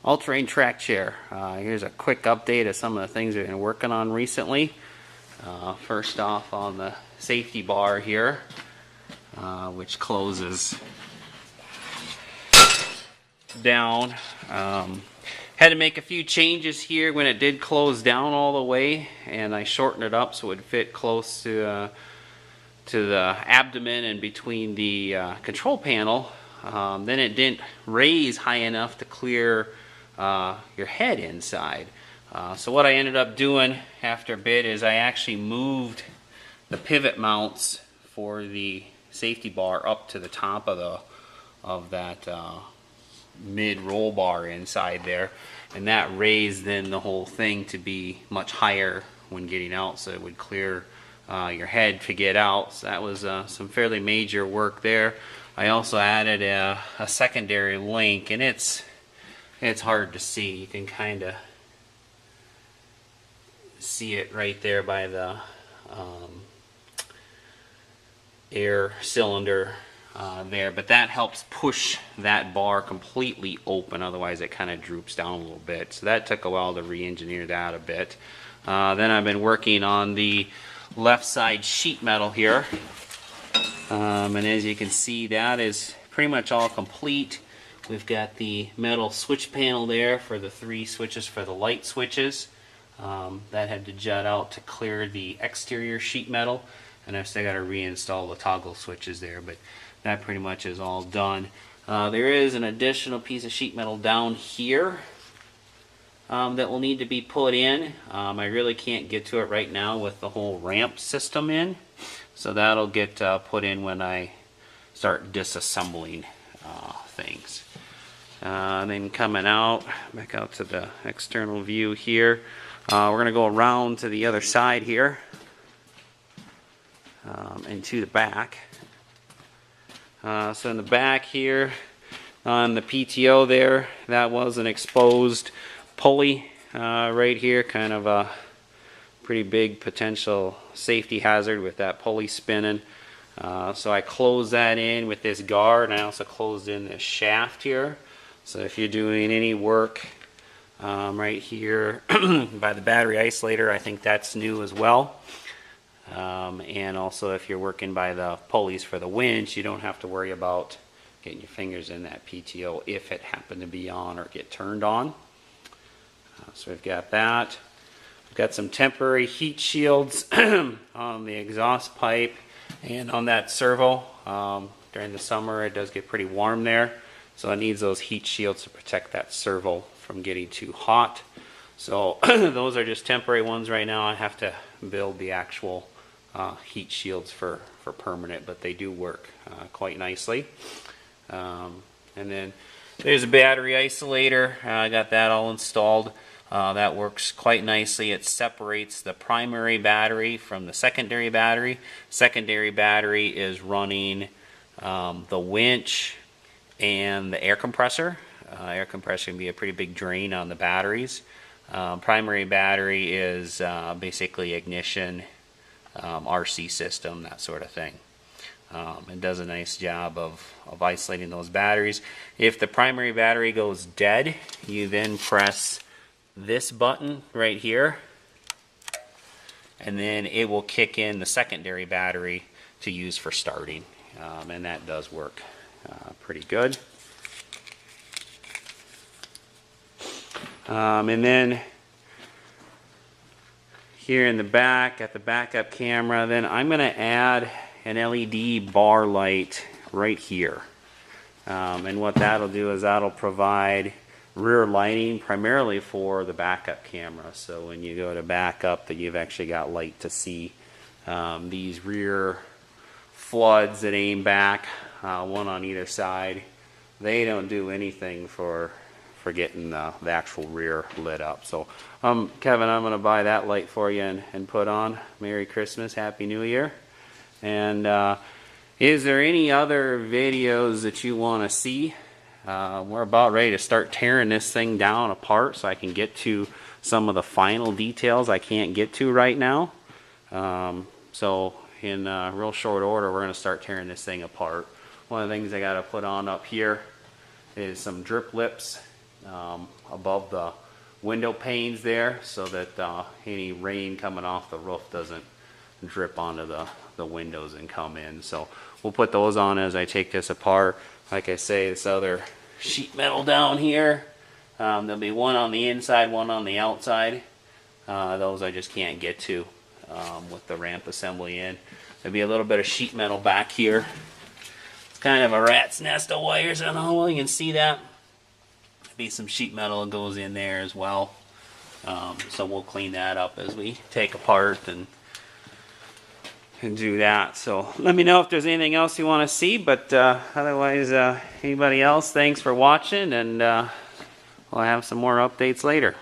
All-terrain track chair. Here's a quick update of some of the things we've been working on recently. First off, on the safety bar here, which closes down. Had to make a few changes here when it did close down all the way, and I shortened it up so it would fit close to the abdomen and between the control panel. Then it didn't raise high enough to clear your head inside. So what I ended up doing after a bit is I actually moved the pivot mounts for the safety bar up to the top of that mid roll bar inside there, and that raised then the whole thing to be much higher when getting out, so it would clear your head to get out. So that was some fairly major work there. I also added a secondary link, and it's hard to see. You can kind of see it right there by the air cylinder there, but that helps push that bar completely open, otherwise it kind of droops down a little bit. So that took a while to re-engineer that a bit. Then I've been working on the left side sheet metal here, and as you can see, that is pretty much all complete. We've got the metal switch panel there for the 3 switches for the light switches. That had to jut out to clear the exterior sheet metal, and I've still got to reinstall the toggle switches there, but that pretty much is all done. There is an additional piece of sheet metal down here that will need to be put in. I really can't get to it right now with the whole ramp system in, so that'll get put in when I start disassembling things. Then coming out, back out to the external view here, we're going to go around to the other side here and to the back. So in the back here on the PTO there, that was an exposed pulley right here, kind of a pretty big potential safety hazard with that pulley spinning. So I closed that in with this guard, and I also closed in this shaft here. So if you're doing any work right here by the battery isolator, I think that's new as well. And also if you're working by the pulleys for the winch, you don't have to worry about getting your fingers in that PTO if it happened to be on or get turned on. So we've got that. We've got some temporary heat shields on the exhaust pipe and on that servo. During the summer it does get pretty warm there, so it needs those heat shields to protect that servo from getting too hot. So those are just temporary ones right now. I have to build the actual heat shields for permanent, but they do work quite nicely. And then there's a battery isolator. I got that all installed. That works quite nicely. It separates the primary battery from the secondary battery. Secondary battery is running the winch and the air compressor. Air compressor can be a pretty big drain on the batteries. Primary battery is basically ignition, RC system, that sort of thing. It does a nice job of isolating those batteries. If the primary battery goes dead, you then press this button right here, and then it will kick in the secondary battery to use for starting, and that does work pretty good. And then here in the back at the backup camera, then I'm going to add an LED bar light right here, and what that'll do is that'll provide rear lighting primarily for the backup camera, so when you go to backup that you've actually got light to see. These rear floods that aim back, one on either side, they don't do anything for getting the actual rear lit up. So Kevin, I'm going to buy that light for you and put on. Merry Christmas, Happy New Year. And is there any other videos that you want to see? We're about ready to start tearing this thing down apart so I can get to some of the final details I can't get to right now. So in real short order, we're going to start tearing this thing apart. One of the things I got to put on up here is some drip lips above the window panes there, so that any rain coming off the roof doesn't drip onto the windows and come in. So we'll put those on as I take this apart. Like I say, this other sheet metal down here, there'll be one on the inside, one on the outside. Those I just can't get to with the ramp assembly in. There'll be a little bit of sheet metal back here. It's kind of a rat's nest of wires. I don't know how well you can see that. There'll be some sheet metal that goes in there as well. So we'll clean that up as we take apart and do that. So let me know if there's anything else you want to see, but otherwise, anybody else, thanks for watching, and we'll have some more updates later.